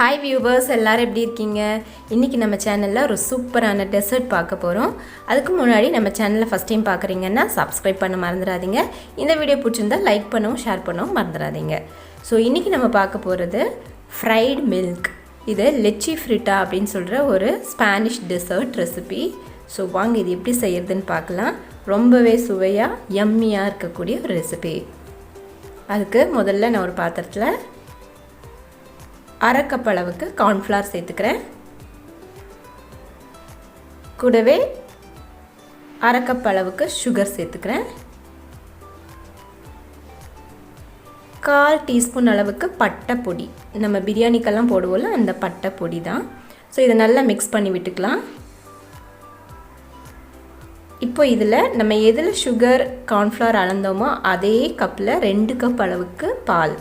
Hi viewers, எல்லாரும் எப்படி இருக்கீங்க? இன்னைக்கு நம்ம சேனல்ல ஒரு சூப்பரான டெசர்ட் பார்க்க போறோம். அதுக்கு முன்னாடி நம்ம சேனலை ஃபர்ஸ்ட் டைம் பார்க்கறீங்கன்னா Subscribe பண்ண மறந்துடாதீங்க. இந்த வீடியோ பிடிச்சிருந்தா லைக் பண்ணவும் ஷேர் பண்ணவும் மறந்துடாதீங்க. சோ இன்னைக்கு நம்ம பார்க்க போறது fried milk. இது Leche Frita அப்படினு சொல்ற ஒரு ஸ்பானிஷ் டெசர்ட் ரெசிபி. சோ வாங்க இது எப்படி செய்யறதுன்னு பார்க்கலாம். ரொம்பவே சுவையா யம்மியா இருக்கக்கூடிய ஒரு ரெசிபி. அதுக்கு முதல்ல நான் ஒரு பாத்திரத்துல அரை கப் அளவுக்கு cornflour சேர்த்துக்கிறேன். கூடவே அரை கப் அளவுக்கு sugar சேர்த்துக்கிறேன். 1/4 டீஸ்பூன் அளவுக்கு பட்டை பொடி. நம்ம பிரியாணிக்கெல்லாம் போடுவோம்ல அந்த பட்டை பொடி தான். சோ இத நல்லா mix பண்ணி விட்டுக்கலாம். இப்போ இதுல நம்ம எதில sugar cornflour அளந்தோமோ அதே கப்ல 2 கப் அளவுக்கு பால்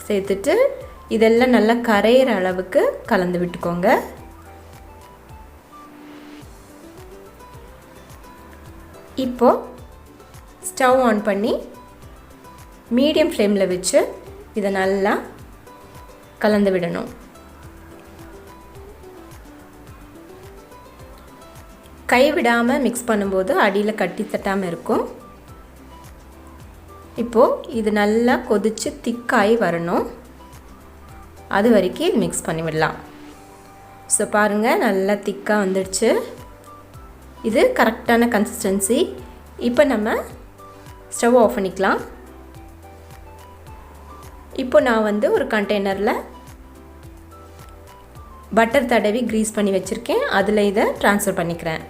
சேர்த்துட்டு இதெல்லாம் நல்லா கரையிற அளவுக்கு கலந்து விட்டுக்கோங்க. இப்போ ஸ்டவ் ஆன் பண்ணி மீடியம் ஃப்ளேம்ல வச்சு இத நல்லா கலந்து விடணும். கை விடாம mix பண்ணும்போது அடியில கட்டி தட்டாம இருக்கும். இப்போ இது நல்லா கொதிச்சு திக்காய் வரணும். அது வரைக்கும் mix பண்ணி விடலாம். சோ பாருங்க நல்லா திக்கா வந்துருச்சு. இது கரெக்ட்டான கன்சிஸ்டன்சி. இப்போ நம்ம ஸ்டவ் ஆஃப் பண்ணிக்கலாம். இப்போ நான் வந்து ஒரு கண்டெய்னர்ல பட்டர் தடவி கிரீஸ் பண்ணி வச்சிருக்கேன். அதுல இத ட்ரான்ஸ்ஃபர் பண்ணிக்கிறேன்.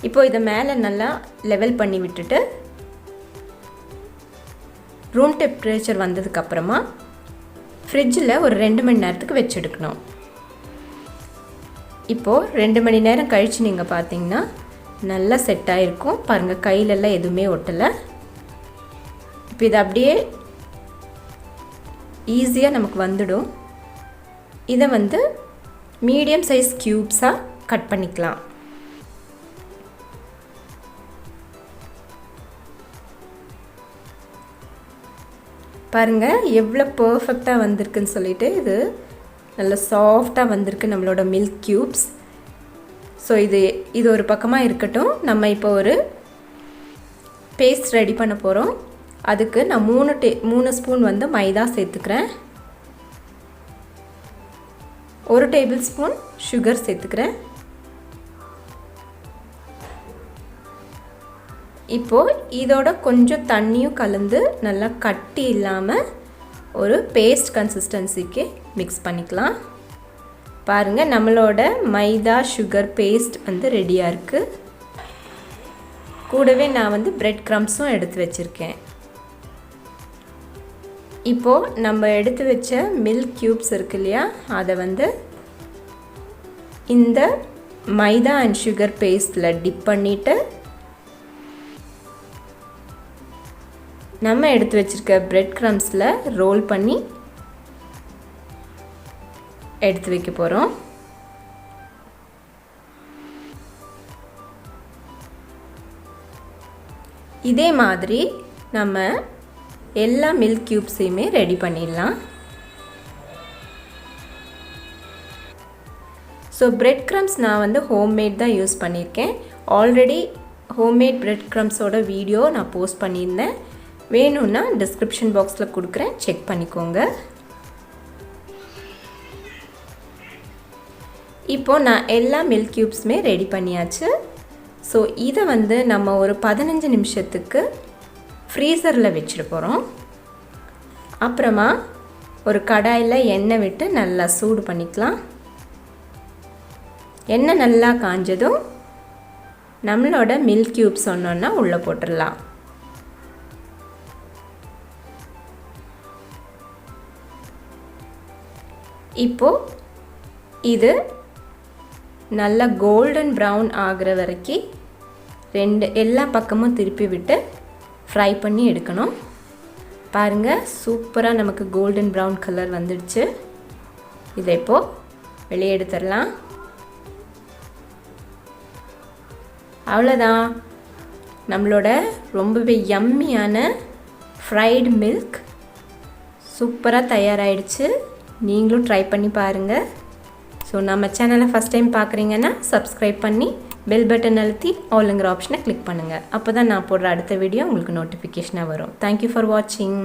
இப்போ இத மேல நல்லா லெவல் பண்ணி விட்டுட்டு ரூம் டெம்பரேச்சர் வந்ததுக்கு அப்புறமா ஃப்ரிட்ஜ்ல ஒரு 2 மணி நேரத்துக்கு வெச்சு எடுக்கணும். இப்போ 2 மணி நேரம் கழிச்சு நீங்க பாத்தீங்கன்னா நல்லா செட் ஆயிருக்கும். பாருங்க கையில எல்லாம் எதுமே ஒட்டல. இப்போ இது அப்படியே ஈஸியா நமக்கு வந்துடும். இத வந்து மீடியம் சைஸ் கியூப்ஸா கட் பண்ணிக்கலாம். பாருங்க எவ்வளவு பெர்ஃபெக்ட்டா வந்திருக்குன்னு சொல்லிட்டு இது நல்ல சாஃப்ட்டா வந்திருக்கு நம்மளோட milk cubes. சோ இது ஒரு பக்கமா இருக்கட்டும். நம்ம இப்போ ஒரு பேஸ்ட் ரெடி பண்ண போறோம். அதுக்கு நான் 3 ஸ்பூன் வந்து மைதா சேர்த்துக்கிறேன். 1 டேபிள்ஸ்பூன் sugar சேர்த்துக்கிறேன். இப்போ இதோட கொஞ்சம் தண்ணியும் கலந்து நல்லா கட்டி இல்லாம ஒரு பேஸ்ட் கன்சிஸ்டன்சிக்கு mix பண்ணிக்கலாம். பாருங்க நம்மளோட மைதா sugar பேஸ்ட் வந்து ரெடியா இருக்கு. கூடவே நான் வந்து பிரெட் கிரம்ஸும் எடுத்து வச்சிருக்கேன். இப்போ நம்ம எடுத்து வச்ச milk cubes இருக்கு இல்லையா அத வந்து இந்த மைதா and sugar பேஸ்ட்ல டிப் பண்ணிட்டு நம்ம எடுத்து வச்சிருக்க பிரெட் கிரம்ஸ்ல ரோல் பண்ணி எடுத்து வைக்க போறோம். இதே மாதிரி நம்ம எல்லா milk cubesையுமே ரெடி பண்ணிடலாம். சோ பிரெட் கிரம்ஸ் நான் வந்து ஹோம்மேட் தான் யூஸ் பண்ணிருக்கேன். ஆல்ரெடி ஹோம்மேட் பிரெட் கிரம்ஸோட வீடியோ நான் போஸ்ட் பண்ணியிருந்தேன். வேணும்னா டிஸ்கிரிப்ஷன் பாக்ஸ்ல கொடுக்கிறேன், செக் பண்ணிக்கோங்க. இப்போ நான் எல்லா milk cubesமே ரெடி பண்ணியாச்சு. சோ இத வந்து நம்ம ஒரு 15 நிமிஷத்துக்கு ஃப்ரீசர்ல வெச்சிர போறோம். அப்புறமா ஒரு கடாயில எண்ணெய் விட்டு நல்லா சூடு பண்ணிக்கலாம். எண்ணெய் நல்லா காஞ்சதும் நம்மளோட milk cubes ஒண்ணொண்ணா உள்ள போட்டுறலாம். இப்போ இது நல்ல கோல்டன் பிரவுன் ஆகுற வரைக்கும் எல்லா பக்கமும் திருப்பி விட்டு ஃப்ரை பண்ணி எடுக்கணும். பாருங்க சூப்பரா நமக்கு கோல்டன் பிரவுன் கலர் வந்துடுச்சு. இதை இப்போ வெளியே எடுத்துறலாம். அவ்வளவுதான் நம்மளோட ரொம்பவே யம்மியான ஃப்ரைடு மில்க் சூப்பராக தயாராகிடுச்சு. நீங்களும் ட்ரை பண்ணி பாருங்கள். ஸோ நம்ம சேனலை ஃபஸ்ட் டைம் பார்க்குறீங்கன்னா சப்ஸ்கிரைப் பண்ணி பெல் பட்டன் அழுத்தி ஆல்ங்கிற ஆப்ஷனை கிளிக் பண்ணுங்கள். அப்போ தான் நான் போடுற அடுத்த வீடியோ உங்களுக்கு நோட்டிஃபிகேஷனாக வரும். தேங்க்யூ ஃபார் வாட்சிங்.